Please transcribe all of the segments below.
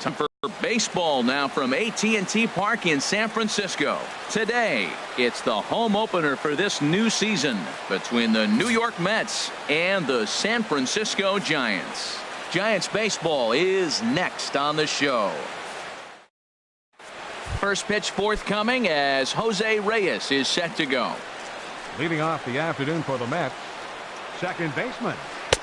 Time for baseball now from AT&T Park in San Francisco. Today, it's the home opener for this new season between the New York Mets and the San Francisco Giants. Giants baseball is next on the show. First pitch forthcoming as Jose Reyes is set to go. Leading off the afternoon for the Mets, second baseman.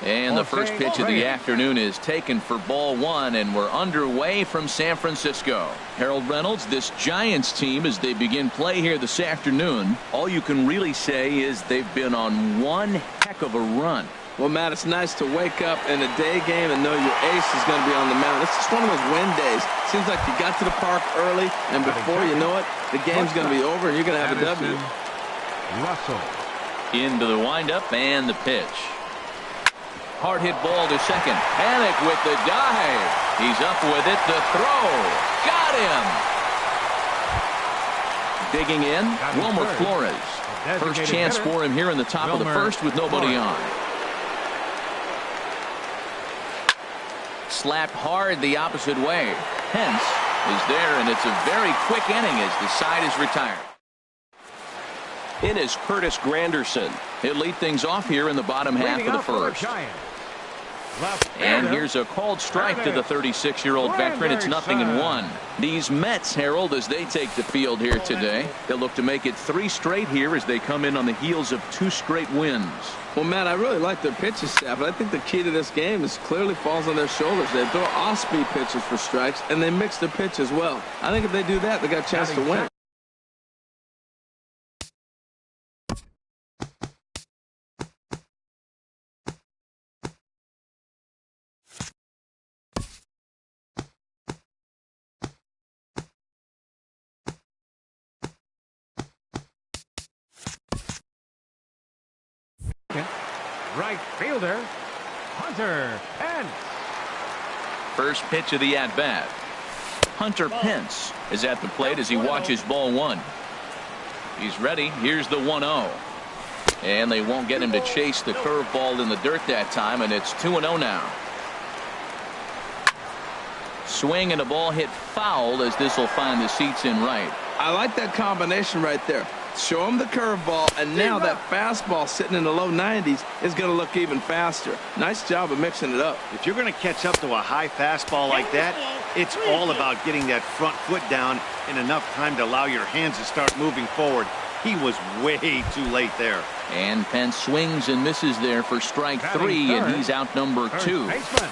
And the first pitch of the afternoon is taken for ball one, and we're underway from San Francisco. Harold Reynolds, this Giants team, as they begin play here this afternoon, all you can really say is they've been on one heck of a run. Well, Matt, it's nice to wake up in a day game and know your ace is going to be on the mound. It's just one of those win days. Seems like you got to the park early, and before you know it, the game's going to be over, and you're going to have a W. Russell. Into the windup and the pitch. Hard hit ball to second. Panic with the dive. He's up with it. The throw. Got him. Digging in, Wilmer Flores. First chance for him here in the top of the first with nobody on. Slapped hard the opposite way. Pence is there, and it's a very quick inning as the side is retired. In is Curtis Granderson. He'll lead things off here in the bottom half of the first. And here's a called strike to the 36-year-old veteran. It's 0-1. These Mets, Harold, as they take the field here today, they'll look to make it 3 straight here as they come in on the heels of 2 straight wins. Well, Matt, I really like their pitching staff, but I think the key to this game is clearly falls on their shoulders. They throw off-speed pitches for strikes, and they mix their pitch as well. I think if they do that, they got a chance to win. Right fielder, Hunter Pence. First pitch of the at-bat. Hunter Pence is at the plate as he watches ball one. He's ready. Here's the 1-0. And they won't get him to chase the curveball in the dirt that time, and it's 2-0 now. Swing and a ball hit foul as this will find the seats in right. I like that combination right there. Show him the curveball, and now that fastball sitting in the low 90s is going to look even faster. Nice job of mixing it up. If you're going to catch up to a high fastball like that, it's all about getting that front foot down in enough time to allow your hands to start moving forward. He was way too late there. And Pence swings and misses there for strike 3, and he's out number 2.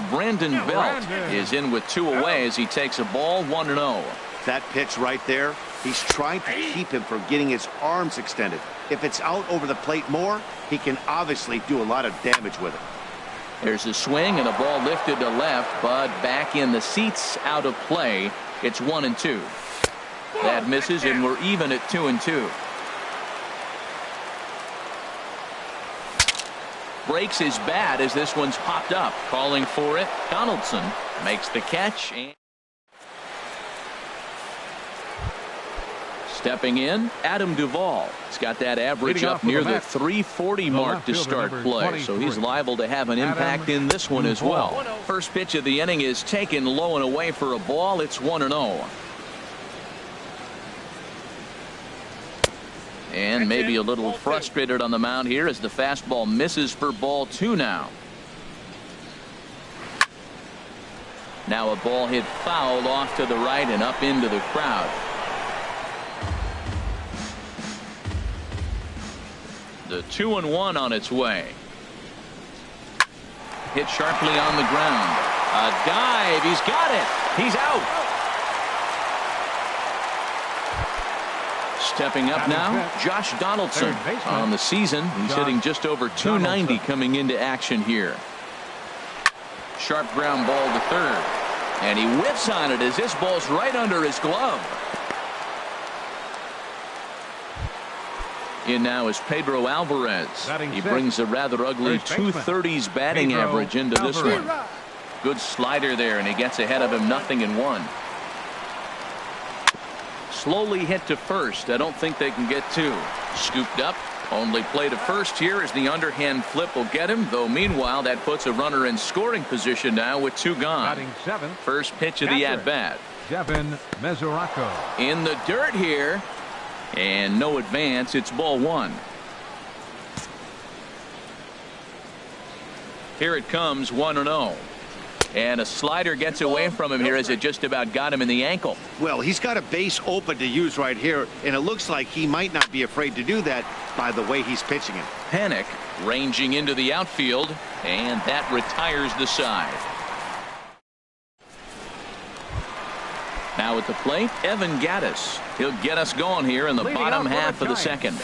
Brandon Belt is in with 2 away as he takes a ball 1-0. That pitch right there, he's trying to keep him from getting his arms extended. If it's out over the plate more, he can obviously do a lot of damage with it. There's a swing and a ball lifted to left, but back in the seats, out of play. It's 1-2. That misses, and we're even at 2-2. Breaks his bat as this one's popped up. Calling for it. Donaldson makes the catch. And stepping in, Adam Duvall. He's got that average up near the 340 mark to start play, so he's liable to have an impact in this one as well. First pitch of the inning is taken low and away for a ball. It's 1-0. And maybe a little frustrated on the mound here as the fastball misses for ball 2 now. Now a ball hit foul off to the right and up into the crowd. The 2-1 on its way. Hit sharply on the ground. A dive. He's got it. He's out. Stepping up now, Josh Donaldson on the season. He's hitting just over 290 coming into action here. Sharp ground ball to third. And he whiffs on it as this ball's right under his glove. In now is Pedro Alvarez. He brings a rather ugly 230s batting average into this one. Good slider there, and he gets ahead of him 0-1. Slowly hit to first. I don't think they can get 2. Scooped up, Only play to first here as the underhand flip will get him, though meanwhile that puts a runner in scoring position now with 2 gone. Batting seventh. First pitch of the at-bat. Devin Mesoraco. In the dirt here. And no advance. It's ball 1. Here it comes, 1-0. And a slider gets away from him here as it just about got him in the ankle. Well, he's got a base open to use right here, and it looks like he might not be afraid to do that by the way he's pitching it. Panic ranging into the outfield, and that retires the side. Now at the plate, Evan Gaddis. He'll get us going here in the bottom half of the second.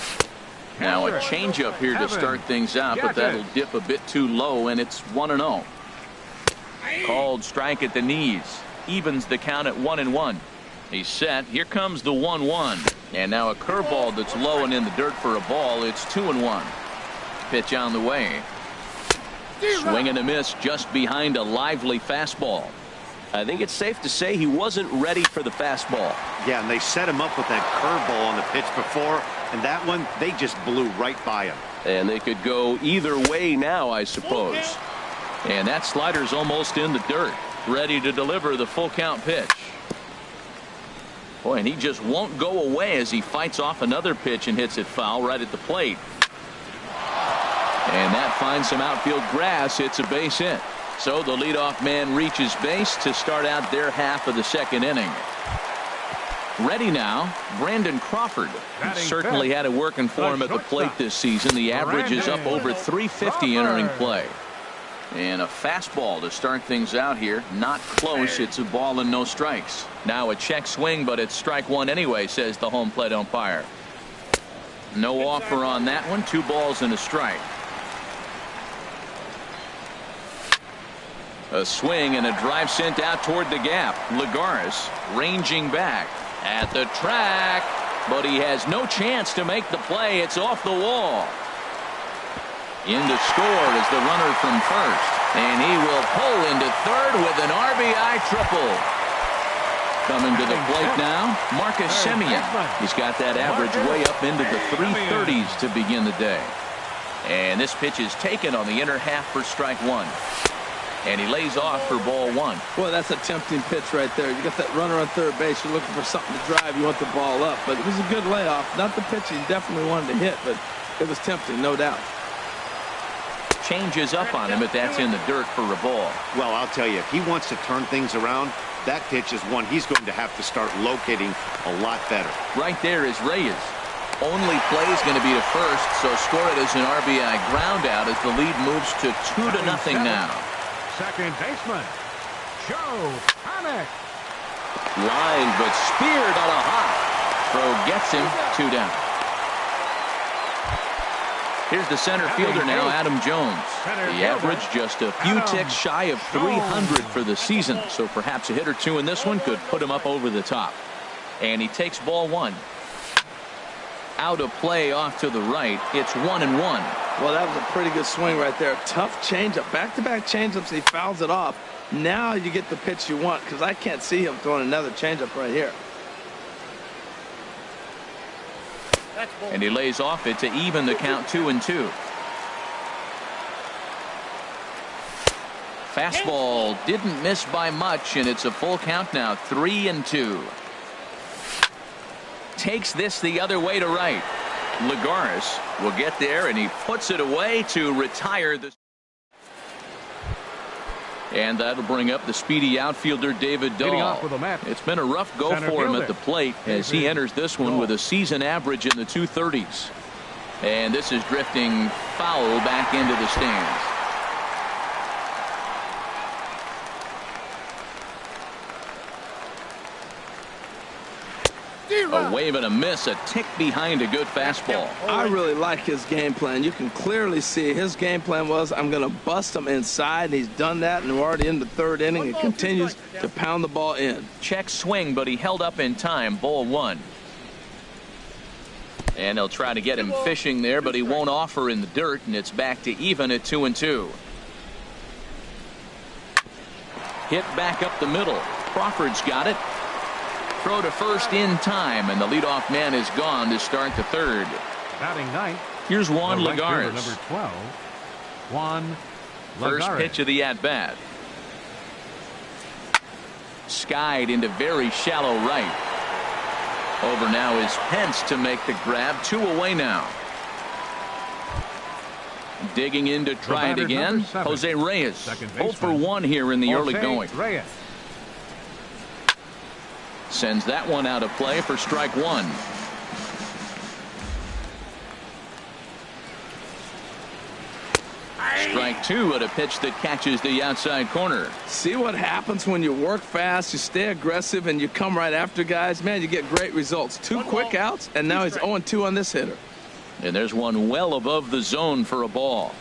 Now a changeup here to start things out, but that'll dip a bit too low, and it's 1-0. Called strike at the knees. Evens the count at 1-1. He's set. Here comes the 1-1. And now a curveball that's low and in the dirt for a ball. It's 2-1. Pitch on the way. Swing and a miss just behind a lively fastball. I think it's safe to say he wasn't ready for the fastball. Yeah, and they set him up with that curveball on the pitch before, and that one, they just blew right by him. And they could go either way now, I suppose. And that slider's almost in the dirt, ready to deliver the full count pitch. Boy, and he just won't go away as he fights off another pitch and hits it foul right at the plate. And that finds some outfield grass. It's a base hit. So the leadoff man reaches base to start out their half of the second inning. Ready now, Brandon Crawford. He certainly had it working for him at the plate this season. The average is up over 350 entering play. And a fastball to start things out here. Not close. It's a ball and no strikes. Now a check swing, but it's strike 1 anyway, says the home plate umpire. No offer on that one. 2 balls and a strike. A swing and a drive sent out toward the gap. Lagares ranging back at the track, but he has no chance to make the play. It's off the wall. In to score is the runner from first, and he will pull into third with an RBI triple. Coming to the plate now, Marcus Semien. He's got that average way up into the 330s to begin the day. And this pitch is taken on the inner half for strike 1. And he lays off for ball 1. Boy, that's a tempting pitch right there. You got that runner on third base. You're looking for something to drive. You want the ball up. But it was a good layoff. Not the pitch he definitely wanted to hit, but it was tempting, no doubt. Changes up on him, but that's in the dirt for a ball. Well, I'll tell you, if he wants to turn things around, that pitch is one he's going to have to start locating a lot better. Right there is Reyes. Only play is going to be to first, so score it as an RBI ground out as the lead moves to 2-0 now. Second baseman, Joe Panic. Line, but speared on a hop. Throw gets him 2 down. Here's the center fielder now, Adam Jones. The average just a few ticks shy of 300 for the season, so perhaps a hit or 2 in this one could put him up over the top. And he takes ball 1. Out of play off to the right. It's 1-1. Well, that was a pretty good swing right there. Tough changeup. Back-to-back changeups. He fouls it off. Now you get the pitch you want, because I can't see him throwing another changeup right here. And he lays off it to even the count 2-2. Fastball didn't miss by much, and it's a full count now, 3-2. Takes this the other way to right. Lagares will get there, and he puts it away to retire the. And that'll bring up the speedy outfielder David Dahl. It's been a rough go for him at the plate as he enters this one with a season average in the 230s. And this is drifting foul back into the stands. A wave and a miss, a tick behind a good fastball. I really like his game plan. You can clearly see his game plan was, I'm going to bust him inside, and he's done that, and we're already in the third inning. He continues to pound the ball in. Check swing, but he held up in time. Ball 1. And they'll try to get him fishing there, but he won't offer in the dirt, and it's back to even at 2-2. Hit back up the middle. Crawford's got it. Throw to first in time, and the leadoff man is gone to start the third. Batting ninth, Here's Juan The right fielder, Lagares. number 12, Juan First Lagares. pitch of the at-bat. Skied into very shallow right. Over now is Pence to make the grab. 2 away now. Digging in to try it again. Jose Reyes. 0 for 1 here in the early going. Reyes. Sends that one out of play for strike 1. Strike 2 at a pitch that catches the outside corner. See what happens when you work fast, you stay aggressive, and you come right after guys. Man, you get great results. 2 quick outs, and now he's 0-2 on this hitter. And there's one well above the zone for a ball.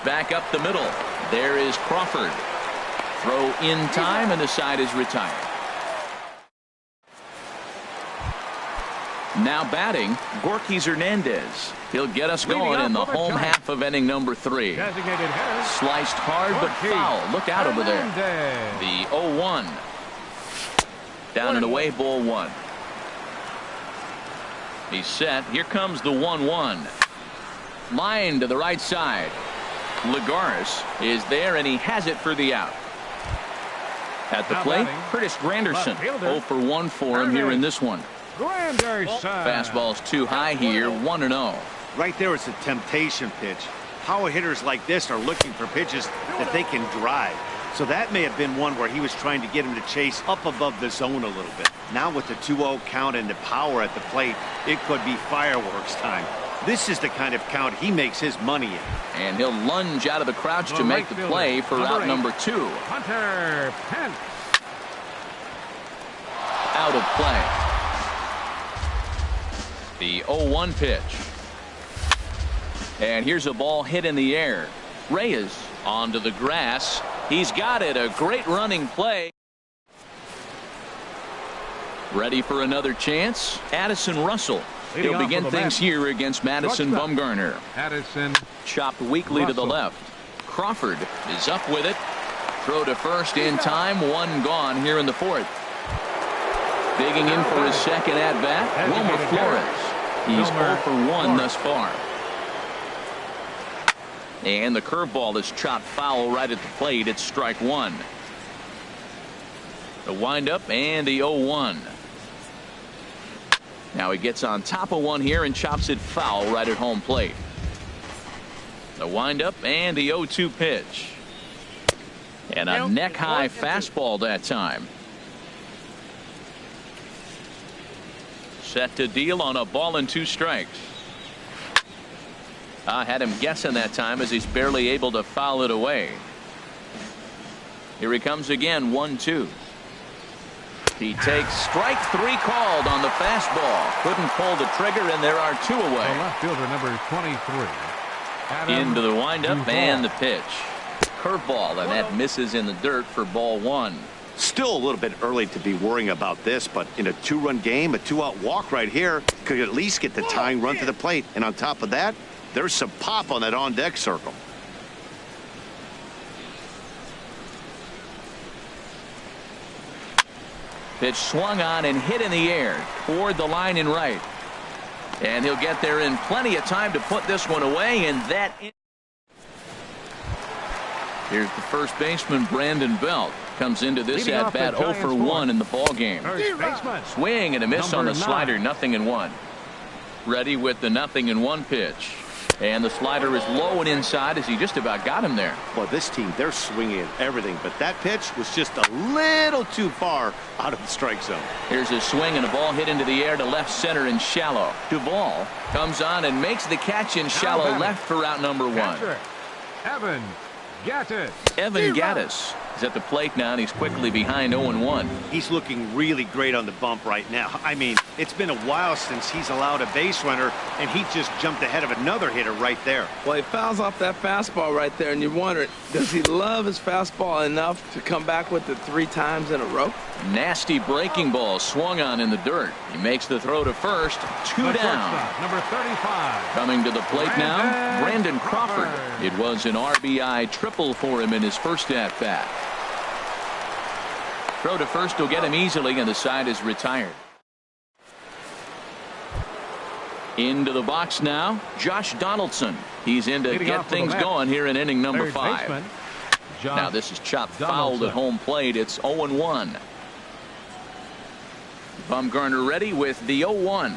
Back up the middle. There is Crawford. Throw in time, and the side is retired. Now batting, Gorky Hernandez. He'll get us going in the home half of inning number 3. Designated hitter. Sliced hard but foul. Look out over there. The 0-1. Down and away, ball 1. He's set. Here comes the 1-1. Line to the right side. Lagares is there, and he has it for the out. At the plate, Curtis Granderson. 0 for 1 for him here in this one. Granderson. Fastball's too high here. 1-0. Right there is a temptation pitch. Power hitters like this are looking for pitches that they can drive. So that may have been one where he was trying to get him to chase up above the zone a little bit. Now with the 2-0 count and the power at the plate, it could be fireworks time. This is the kind of count he makes his money in. And he'll lunge out of the crouch to make the play for out number 2. Hunter Pence. Out of play. The 0-1 pitch. And here's a ball hit in the air. Reyes onto the grass. He's got it. A great running play. Ready for another chance. Addison Russell. He'll begin things here against Madison Bumgarner. Addison. Chopped weakly to the left. Crawford is up with it. Throw to first in time. 1 gone here in the 4th. Digging in for his second at-bat, Wilmer Flores. He's 0 for 1 thus far. And the curveball is chopped foul right at the plate. It's strike 1. The windup and the 0-1. Now he gets on top of one here and chops it foul right at home plate. The windup and the 0-2 pitch. And a neck-high fastball that time. Set to deal on a ball and 2 strikes. I had him guessing that time as he's barely able to foul it away. Here he comes again. 1-2. He takes strike 3 called on the fastball. Couldn't pull the trigger, and there are 2 away. The left fielder, number 23. Into the windup and the pitch. Curveball, and that misses in the dirt for ball 1. Still a little bit early to be worrying about this, but in a 2-run game, a 2-out walk right here could at least get the tying run to the plate. And on top of that, there's some pop on that on-deck circle. Pitch swung on and hit in the air toward the line and right. And he'll get there in plenty of time to put this one away, and that. Here's the first baseman, Brandon Belt. Comes into this at-bat 0 for 1 in the ball game. Swing and a miss on the slider, 0-1. Ready with the 0-1 pitch. And the slider is low and inside as he just about got him there. Well, this team, they're swinging at everything, but that pitch was just a little too far out of the strike zone. Here's a swing and a ball hit into the air to left center and shallow. Duvall comes on and makes the catch in shallow left for out number 1. Evan Gattis. Evan Gattis is at the plate now, and he's quickly behind 0-1. He's looking really great on the bump right now. I mean, it's been a while since he's allowed a base runner, and he just jumped ahead of another hitter right there. Well, he fouls off that fastball right there, and you wonder, does he love his fastball enough to come back with it 3 times in a row? Nasty breaking ball swung on in the dirt. He makes the throw to first. 2 down. Number 35. Coming to the plate now, Brandon Crawford. It was an RBI triple for him in his first at-bat. Throw to first will get him easily, and the side is retired. Into the box now, Josh Donaldson. He's in to Leading get off for the things Mets, going here in inning number third 5. baseman, Josh Now this is chopped fouled Donaldson. at home plate. It's 0-1. Bumgarner ready with the 0-1.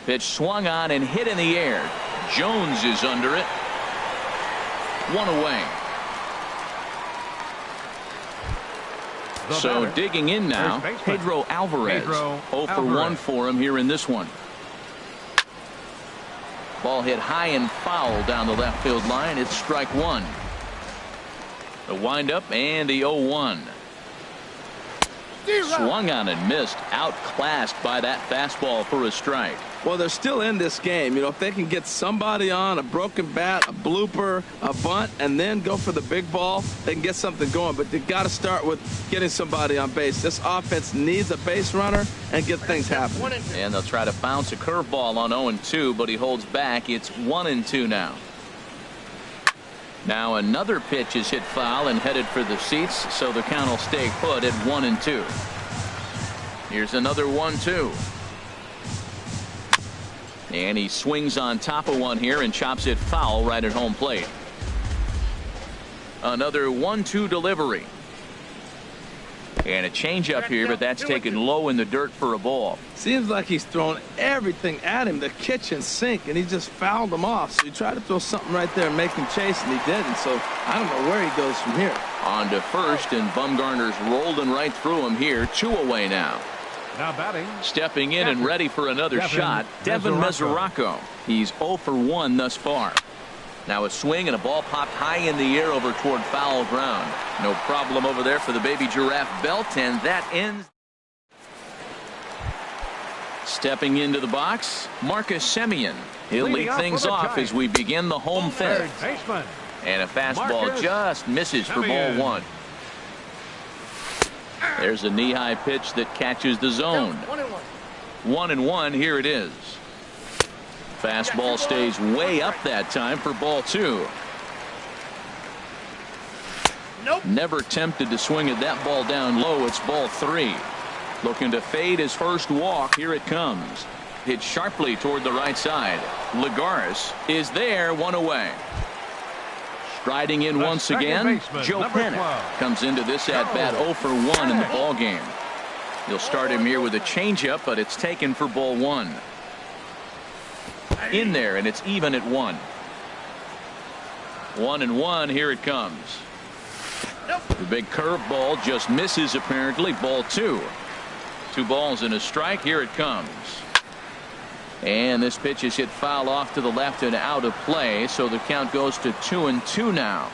Pitch swung on and hit in the air. Jones is under it. 1 away. The So batter, digging in now, first baseman, Pedro Alvarez. Pedro 0 for 1 Alvarez. for him here in this one. Ball hit high and foul down the left field line. It's strike 1. The windup and the 0-1. Swung on and missed. Outclassed by that fastball for a strike. Well, they're still in this game. You know, if they can get somebody on a broken bat, a blooper, a bunt, and then go for the big ball, they can get something going. But they got to start with getting somebody on base. This offense needs a base runner and get things happening. And they'll try to bounce a curveball on 0-2, but he holds back. It's 1-2 now. Now another pitch is hit foul and headed for the seats, so the count will stay put at 1-2. Here's another 1-2. And he swings on top of one here and chops it foul right at home plate. Another 1-2 delivery. And a changeup here, but that's taken low in the dirt for a ball. Seems like he's thrown everything at him, the kitchen sink, and he just fouled him off. So you try to throw something right there and make him chase, and he didn't. So I don't know where he goes from here. On to first, and Bumgarner's rolling right through him here. 2 away now. Now batting, Stepping in and ready for another Devin shot, Devin Mesoraco. He's 0 for 1 thus far. Now a swing and a ball popped high in the air over toward foul ground. No problem over there for the baby giraffe belt, and that ends. Stepping into the box, Marcus Semien. He'll Leading lead off things for the off as Giants. we begin the home third fifth. baseman, And a fastball Marcus just misses for ball Semien. 1. There's a knee-high pitch that catches the zone. 1-1. Here it is. Fastball stays way up that time for ball 2. Never tempted to swing at that ball down low. It's ball 3. Looking to fade his first walk. Here it comes. Hit sharply toward the right side. Lagares is there. 1 away. Striding in The once second again, baseman, Joe number Penick 12. comes into this at-bat 0 for 1 in the ball game. He'll start him here with a changeup, but it's taken for ball 1. In there, and it's even at 1. 1-1. Here it comes. The big curveball just misses apparently. Ball 2. 2 balls and a strike. Here it comes. And this pitch is hit foul off to the left and out of play, so the count goes to 2-2 now.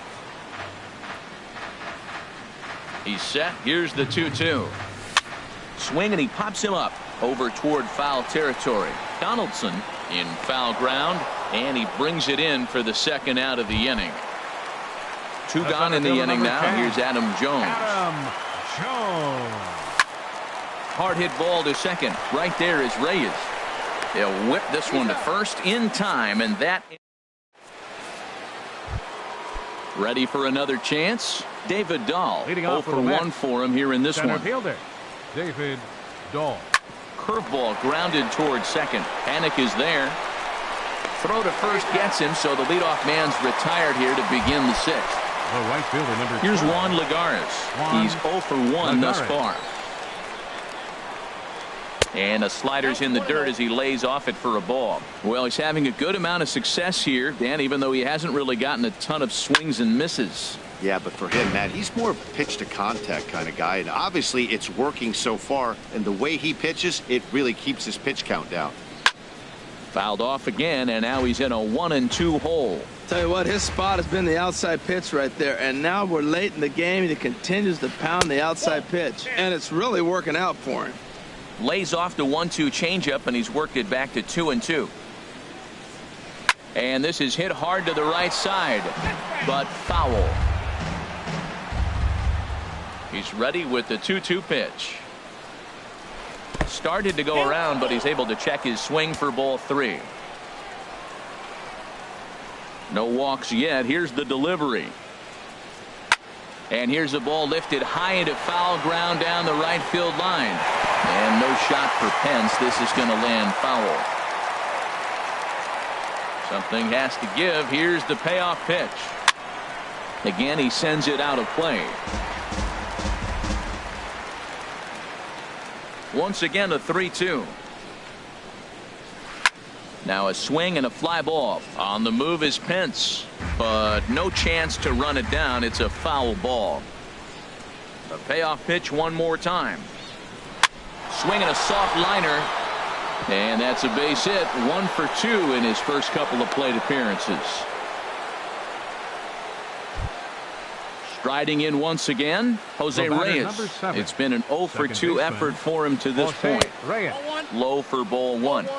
He's set. Here's the 2-2. Swing, and he pops him up over toward foul territory. Donaldson in foul ground, and he brings it in for the second out of the inning. 2 That's gone in the field inning number now. 10. Here's Adam Jones. Adam Jones. Hard hit ball to second. Right there is Reyes. They'll whip this one to first in time, and that. Ready for another chance. David Dahl. Leading 0 off for with a 1 Met. for him here in this Center one. fielder, David Dahl. Curveball grounded towards second. Panic is there. Throw to first gets him, so the leadoff man's retired here to begin the 6th. The right fielder, number Here's 12. Juan Lagares. Juan He's 0 for 1 thus Lagares. far. And a slider's in the dirt as he lays off it for a ball. Well, he's having a good amount of success here, Dan, even though he hasn't really gotten a ton of swings and misses. Yeah, but for him, Matt, he's more pitch to contact kind of guy, and obviously it's working so far, and the way he pitches, it really keeps his pitch count down. Fouled off again, and now he's in a 1-2 hole. Tell you what, his spot has been the outside pitch right there, and now we're late in the game, and he continues to pound the outside pitch, and it's really working out for him. Lays off the 1-2 changeup, and he's worked it back to 2-2. And this is hit hard to the right side, but foul. He's ready with the 2-2 pitch. Started to go around, but he's able to check his swing for ball 3. No walks yet. Here's the delivery. And here's a ball lifted high into foul ground down the right field line. And no shot for Pence. This is going to land foul. Something has to give. Here's the payoff pitch. Again, he sends it out of play. Once again, a 3-2. Now a swing and a fly ball. On the move is Pence, but no chance to run it down. It's a foul ball. A payoff pitch one more time. Swinging a soft liner, and that's a base hit. 1 for 2 in his first couple of plate appearances. Striding in once again, Jose Reyes. It's been an 0 for 2 effort for him to this point. Low for ball 1.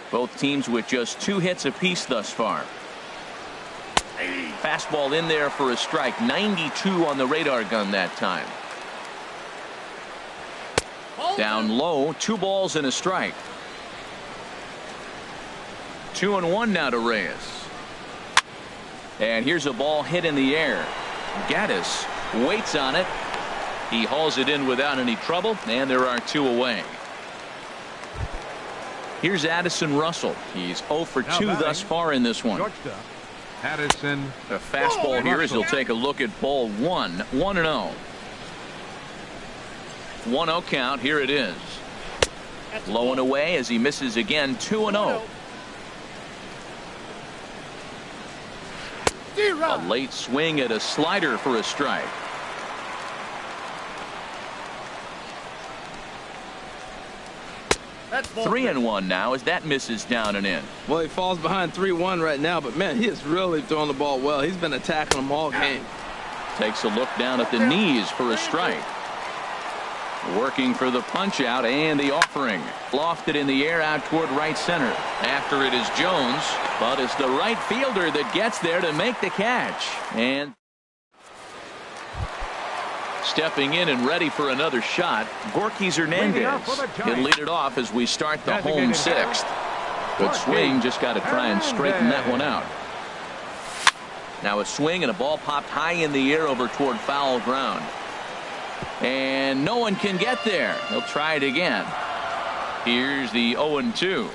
Both teams with just 2 hits apiece thus far. Fastball in there for a strike. 92 on the radar gun that time. Down low, 2 balls and a strike. 2-1 now to Reyes. And here's a ball hit in the air. Gaddis waits on it. He hauls it in without any trouble, and there are 2 away. Here's Addison Russell. He's 0 for 2 thus far in this one. Addison. A fastball here as he'll take a look at ball 1. 1-0. 1-0 count. Here it is. Low and away as he misses again. 2-0. A late swing at a slider for a strike. 3-1 now as that misses down and in. Well, he falls behind 3-1 right now, but man, he is really throwing the ball well. He's been attacking them all game. Takes a look down at the knees for a strike. Working for the punch out and the offering. Lofted in the air out toward right center. After it is Jones, but it's the right fielder that gets there to make the catch. And stepping in and ready for another shot, Gorky Hernandez. He'll lead it off as we start the home 6th. Good swing, just got to try and straighten that one out. Now a swing and a ball popped high in the air over toward foul ground. And no one can get there. They'll try it again. Here's the 0-2.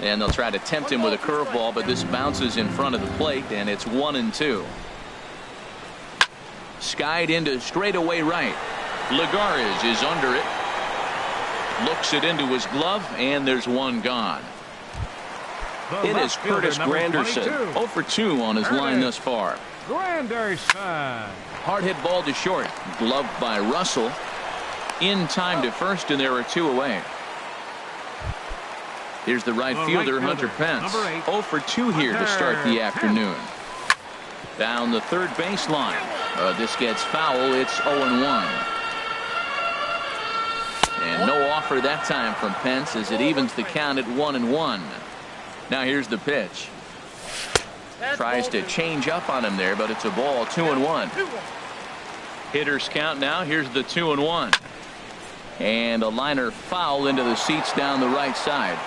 And they'll try to tempt him with a curveball, but this bounces in front of the plate, and it's 1-2. Skied into straightaway right. Lagares is under it. Looks it into his glove, and there's one gone. It is Curtis Granderson. 0 for 2 on his line thus far. Granderson. Hard hit ball to short. Gloved by Russell. In time to first, and there are 2 away. Here's the right fielder, Hunter Pence. 0 for 2 here to start the afternoon. Down the third baseline. This gets foul. It's 0-1. And no offer that time from Pence as it evens the count at 1-1. Now here's the pitch. Tries to change up on him there, but it's a ball. 2-1. Hitters count now. Here's the 2-1. And a liner foul into the seats down the right side.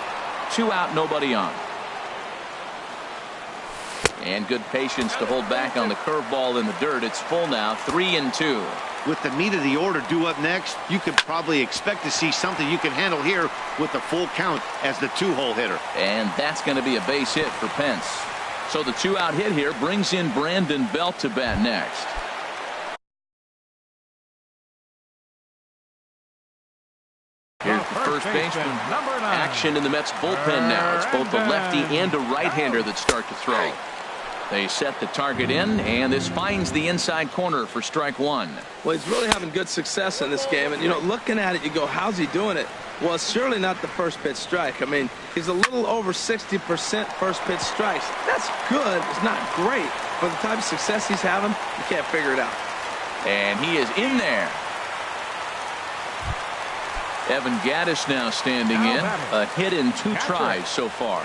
2 out, nobody on. And good patience to hold back on the curveball in the dirt. It's full now. 3-2. With the meat of the order due up next, you could probably expect to see something you can handle here with the full count as the 2-hole hitter. And that's going to be a base hit for Pence. So the 2-out hit here brings in Brandon Belt to bat next. Here's the first baseman. Action in the Mets bullpen now. It's both a lefty and a right-hander that start to throw. They set the target in, and this finds the inside corner for strike 1. Well, he's really having good success in this game. And, you know, looking at it, you go, how's he doing it? Well, it's surely not the first pitch strike. I mean, he's a little over 60% first pitch strikes. That's good. It's not great. For the type of success he's having, you can't figure it out. And he is in there. Evan Gaddis now standing in. A hit in 2 tries so far.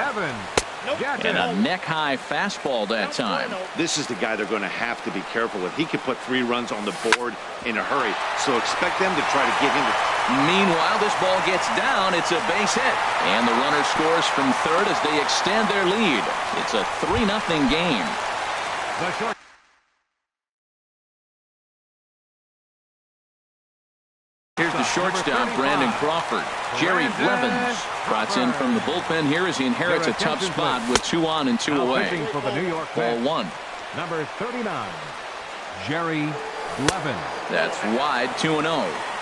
And a neck-high fastball that time. This is the guy they're going to have to be careful with. He could put 3 runs on the board in a hurry, so expect them to try to get him to... Meanwhile, this ball gets down. It's a base hit. And the runner scores from third as they extend their lead. It's a 3-0 game. Here's the shortstop, Brandon Crawford. Jerry Blevins trots in from the bullpen here as he inherits a tough spot with 2 on and 2 away. For the New York Ball Mets, 1. number 39, Jerry Blevins. That's wide, 2-0.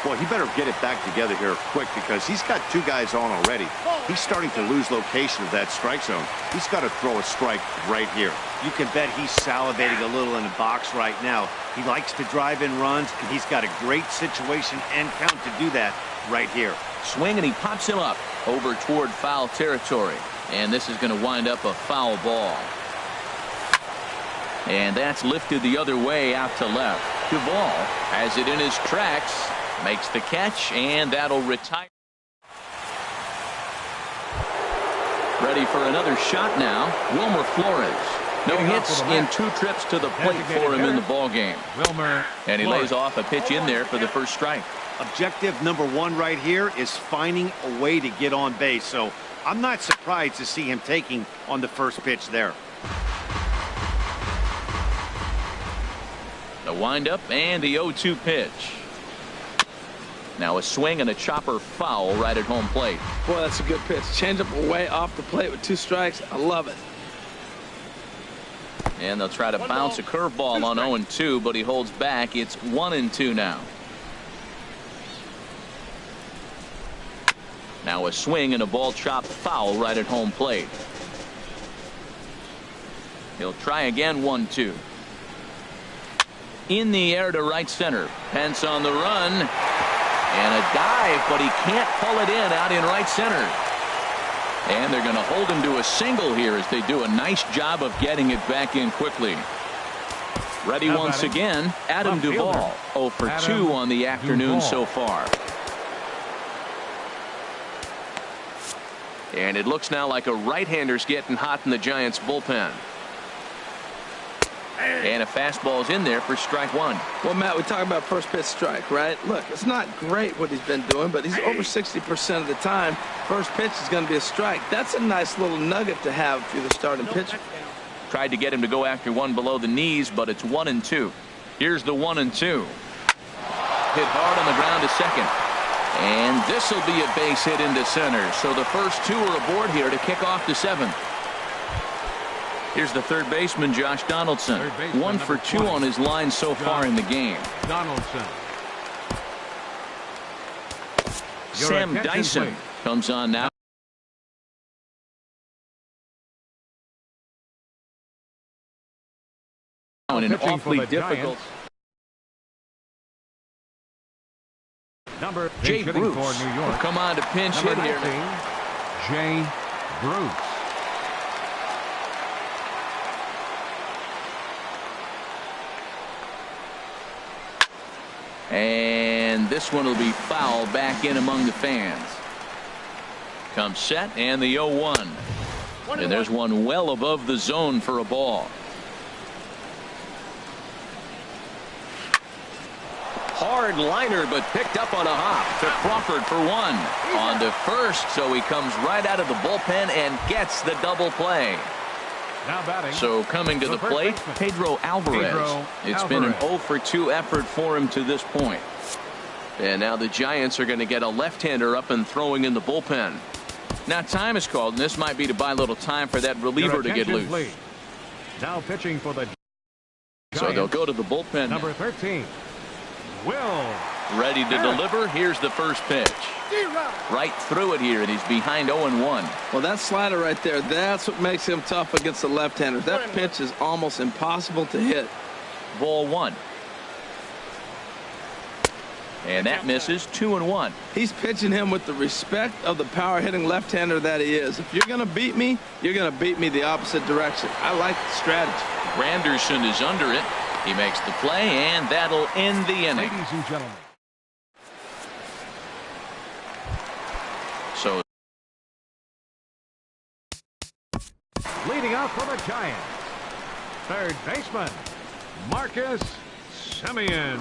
Well, he better get it back together here quick because he's got 2 guys on already. He's starting to lose location of that strike zone. He's got to throw a strike right here. You can bet he's salivating a little in the box right now. He likes to drive in runs, and he's got a great situation and count to do that right here. Swing, and he pops him up over toward foul territory. And this is going to wind up a foul ball. And that's lifted the other way out to left. Duvall has it in his tracks, makes the catch, and that'll retire. Ready for another shot now. Wilmer Flores. No hits in 2 trips to the plate for him in the ball game. Wilmer And he Flores. lays off a pitch in there for the first strike. Objective number 1 right here is finding a way to get on base. So I'm not surprised to see him taking on the first pitch there. The windup and the 0-2 pitch. Now a swing and a chopper foul right at home plate. Boy, that's a good pitch. Change up away off the plate with 2 strikes. I love it. And they'll try to bounce a curveball on 0-2, but he holds back. It's 1-2 now. Now a swing and a ball chopped foul right at home plate. He'll try again. 1-2. In the air to right center. Pence on the run. And a dive, but he can't pull it in out in right center. And they're going to hold him to a single here as they do a nice job of getting it back in quickly. Ready once again, Adam Duvall. 0 for 2 on the afternoon so far. And it looks now like a right-hander's getting hot in the Giants bullpen. And a fastball's in there for strike 1. Well, Matt, we talk about first pitch strike, right? Look, it's not great what he's been doing, but he's over 60% of the time. First pitch is going to be a strike. That's a nice little nugget to have if you're the starting pitcher. Tried to get him to go after one below the knees, but it's 1-2. Here's the 1-2. Hit hard on the ground to second. And this will be a base hit into center. So the first 2 are aboard here to kick off the 7th. Here's the third baseman, Josh Donaldson. 1 for 2 on his line so far in the game. Donaldson. Sam Dyson comes on now. In an awfully difficult. Number Jay Bruce for New York. Come on to pinch hit here. Jay Bruce. And this one will be foul back in among the fans. Comes set and the 0-1. And there's one well above the zone for a ball. Hard liner, but picked up on a hop to Crawford for 1. On to first, so he comes right out of the bullpen and gets the double play. Now batting. So coming to the plate, Pedro Alvarez. It's been an 0 for 2 effort for him to this point. And now the Giants are going to get a left-hander up and throwing in the bullpen. Now time is called, and this might be to buy a little time for that reliever to get loose. Please. Now pitching for the Giants. So they'll go to the bullpen. Number 13. Will. Ready to deliver. Here's the first pitch. Right through it here, and he's behind 0-1. Well, that slider right there, that's what makes him tough against the left-handers. That pitch is almost impossible to hit. Ball 1. And that misses. 2-1. He's pitching him with the respect of the power-hitting left-hander that he is. If you're going to beat me, you're going to beat me the opposite direction. I like the strategy. Granderson is under it. He makes the play, and that'll end the inning. Ladies and gentlemen. So Leading off for the Giants. Third baseman, Marcus Semien.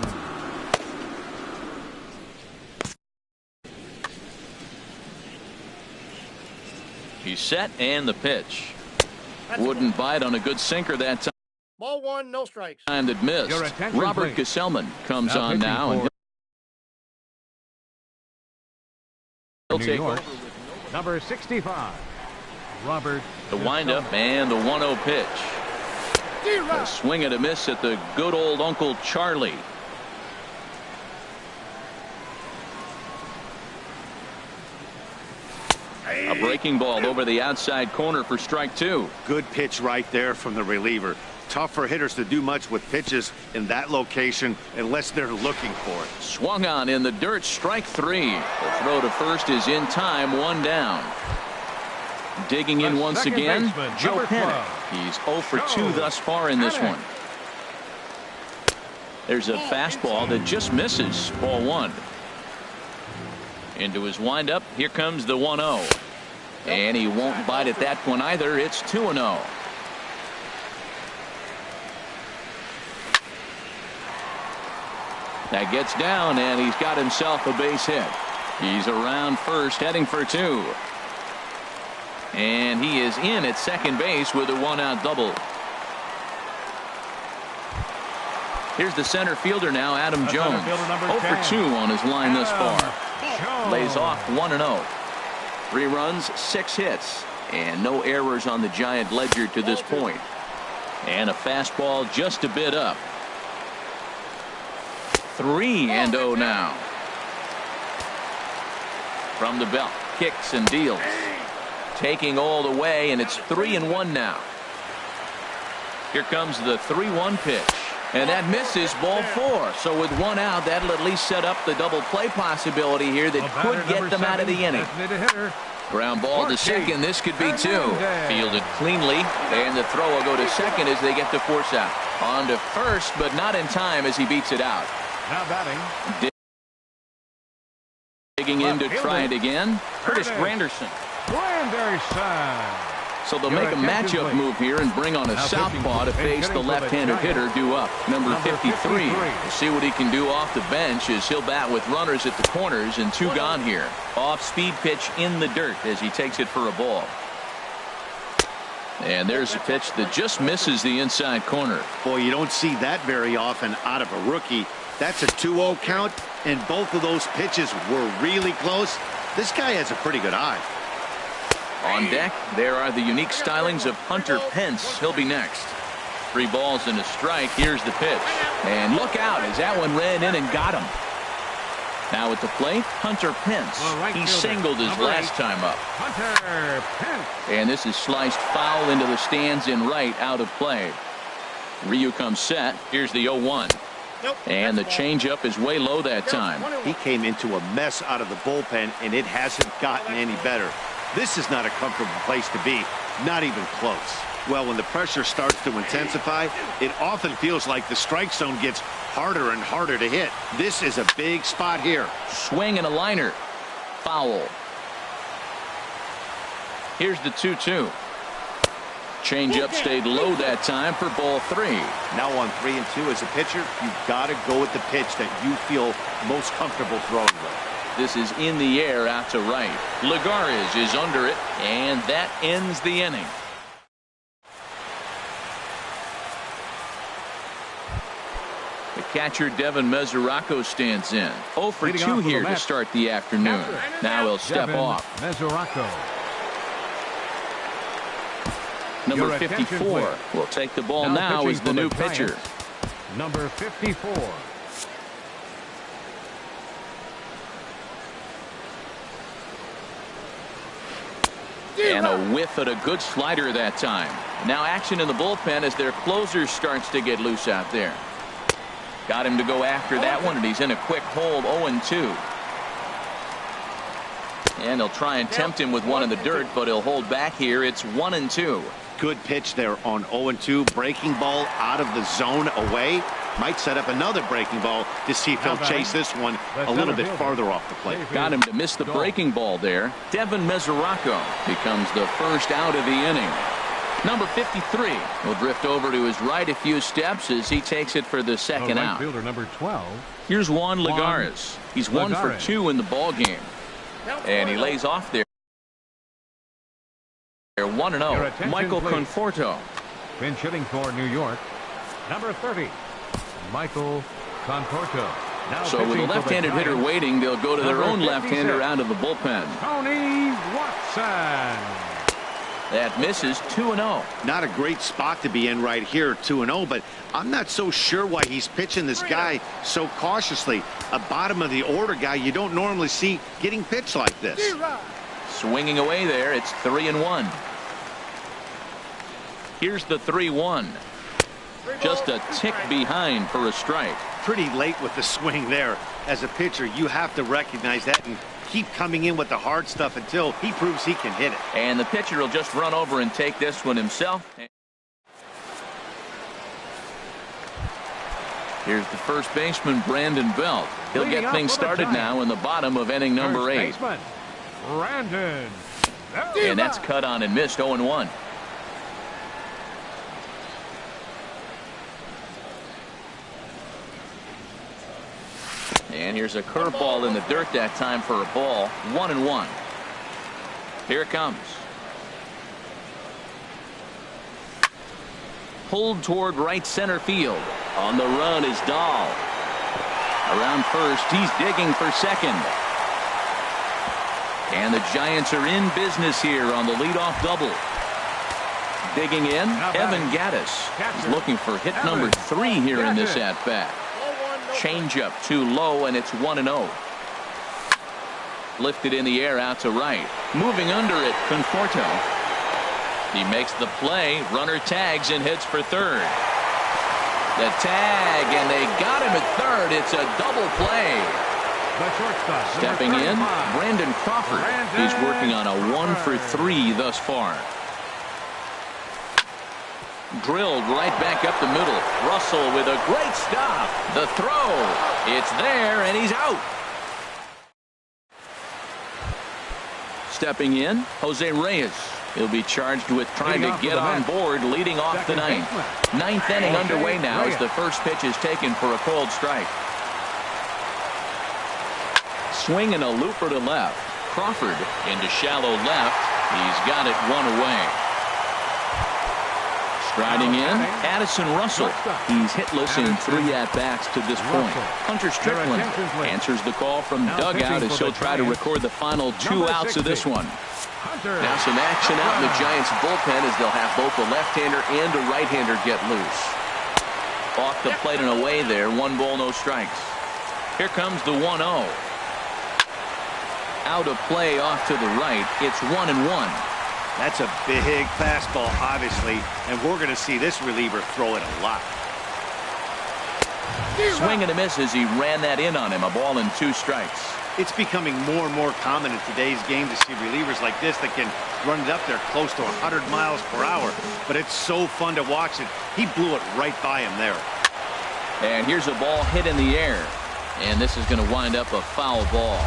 he's set, and the pitch. Wouldn't bite on a good sinker that time. Ball 1, no strikes. That missed. Your attention, Robert please. Gesellman comes Now on pitching now. for New York. Number 65, Robert. The windup and the 1-0 pitch. A swing and a miss at the good old Uncle Charlie. A breaking ball over the outside corner for strike 2. Good pitch right there from the reliever. Tough for hitters to do much with pitches in that location unless they're looking for it. Swung on in the dirt, strike 3. The throw to first is in time, 1 down. Digging in once again, Joe Panic. He's 0 for 2 thus far in this one. There's a fastball that just misses, ball 1. Into his windup, here comes the 1-0. And he won't bite at that one either. It's 2-0. That gets down, and he's got himself a base hit. He's around first, heading for 2. And he is in at second base with a 1-out double. Here's the center fielder now, Adam Jones. 0 for 2 on his line thus far. Lays off 1-0. 3 runs, 6 hits, and no errors on the Giant ledger to this point. And a fastball just a bit up. 3-0 now. From the belt, kicks and deals. Taking all the way, and it's 3-1 now. Here comes the 3-1 pitch. And that misses, ball 4. So with 1 out, that'll at least set up the double play possibility here that could get them out of the inning. Ground ball to second. This could be 2. Fielded cleanly, and the throw will go to second as they get the force out. On to first, but not in time as he beats it out. Now batting. Digging in to try it again, Curtis Granderson. So they'll make a matchup move here and bring on a southpaw to face the left-handed hitter due up, number 53. We'll see what he can do off the bench as he'll bat with runners at the corners and 2 gone here. Off-speed pitch in the dirt as he takes it for a ball. And there's a pitch that just misses the inside corner. Boy, you don't see that very often out of a rookie. That's a 2-0 count, and both of those pitches were really close. This guy has a pretty good eye. On deck, there are the unique stylings of Hunter Pence. He'll be next. 3 balls and a strike. Here's the pitch. And look out as that one ran in and got him. Now at the plate, Hunter Pence. He singled his last time up. Hunter Pence. And this is sliced foul into the stands in right, out of play. Ryu comes set. Here's the 0-1. And the changeup is way low that time. He came into a mess out of the bullpen, and it hasn't gotten any better. This is not a comfortable place to be, not even close. Well, when the pressure starts to intensify, it often feels like the strike zone gets harder and harder to hit. This is a big spot here. Swing and a liner. Foul. Here's the 2-2. Changeup stayed low that time for ball 3. Now on 3-2 as a pitcher, you've got to go with the pitch that you feel most comfortable throwing with. This is in the air out to right. Lagares is under it, and that ends the inning. The catcher Devin Mesoraco stands in. 0 for 2 here to start the afternoon. Now he'll step off. Mesoraco. Number 54 will take the ball now as the new pitcher. Number 54. And a whiff at a good slider that time. Now action in the bullpen as their closer starts to get loose out there. Got him to go after that one, and he's in a quick hold, 0-2. And they'll try and tempt him with one in the dirt, but he'll hold back here. It's 1-2. Good pitch there on 0-2. Breaking ball out of the zone away. Might set up another breaking ball to see if he'll chase this one a little bit farther off the plate. Got him to miss the breaking ball there. Devin Mesoraco becomes the first out of the inning. Number 53 will drift over to his right a few steps as he takes it for the second out. Fielder number 12. Here's Juan Lagares. He's 1 for 2 in the ball game. And he lays off there. 1-0. Michael Conforto. Pinch hitting for New York. Number 30. Michael Conforto. So with a left-handed hitter waiting, they'll go to their own left-hander out of the bullpen. Tony Watson. That misses 2-0. Not a great spot to be in right here, 2-0, but I'm not so sure why he's pitching this guy so cautiously. A bottom of the order guy you don't normally see getting pitched like this. Swinging away there, it's 3-1. Here's the 3-1. Just a tick behind for a strike. Pretty late with the swing there. As a pitcher, you have to recognize that and keep coming in with the hard stuff until he proves he can hit it. And the pitcher will just run over and take this one himself. Here's the first baseman, Brandon Belt. He'll get things started now in the bottom of inning number 8. Brandon. And that's cut on and missed, 0-1. And here's a curveball in the dirt that time for a ball. 1-1. Here it comes. Pulled toward right center field. On the run is Dahl. Around first, he's digging for second. And the Giants are in business here on the leadoff double. Digging in, Evan Gaddis. He's looking for hit number 3 here in this at-bat. Changeup too low, and it's 1-0. Lifted in the air out to right. Moving under it, Conforto. He makes the play. Runner tags and hits for third. The tag, and they got him at third. It's a double play. Stepping in, Brandon Crawford. He's working on a 1 for 3 thus far. Drilled right back up the middle. Russell with a great stop. The throw. It's there, and he's out. Stepping in, Jose Reyes. He'll be charged with trying to get on board, leading off the ninth. Ninth inning underway now as the first pitch is taken for a called strike. Swing and a looper to left. Crawford into shallow left. He's got it 1 away. Striding in, Addison Russell. He's hitless in 3 at-bats to this point. Hunter Strickland answers the call from dugout as he'll try to record the final 2 outs of this one. Now some action out in the Giants bullpen as they'll have both a left-hander and a right-hander get loose. Off the plate and away there, 1 ball, no strikes. Here comes the 1-0. Out of play off to the right. It's 1-1. That's a big fastball, obviously, and we're going to see this reliever throw it a lot. Swing and a miss as he ran that in on him. A ball and 2 strikes. It's becoming more and more common in today's game to see relievers like this that can run it up there close to 100 miles per hour. But it's so fun to watch it. He blew it right by him there. And here's a ball hit in the air. And this is going to wind up a foul ball.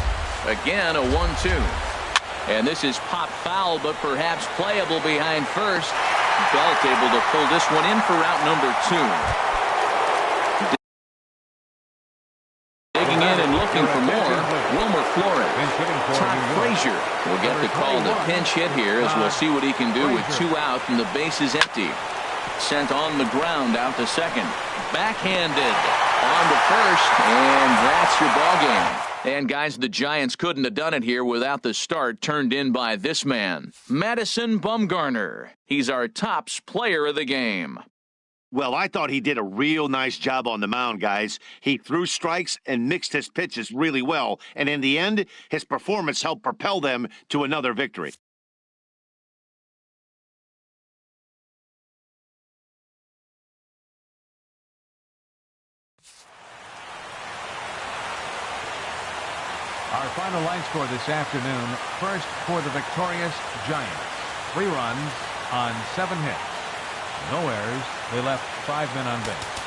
Again, a 1-2. And this is pop foul, but perhaps playable behind first. Belt able to pull this one in for out number 2. Digging in and looking for more, Wilmer Flores. Todd Frazier will get the call to pinch hit here as we'll see what he can do with 2 out and the base is empty. Sent on the ground out to second. Backhanded on to first, and that's your ball game. And guys, the Giants couldn't have done it here without the start turned in by this man, Madison Bumgarner. He's our tops player of the game. Well, I thought he did a real nice job on the mound, guys. He threw strikes and mixed his pitches really well. And in the end, his performance helped propel them to another victory. Our final line score this afternoon. First for the victorious Giants. 3 runs on 7 hits. No errors. They left 5 men on base.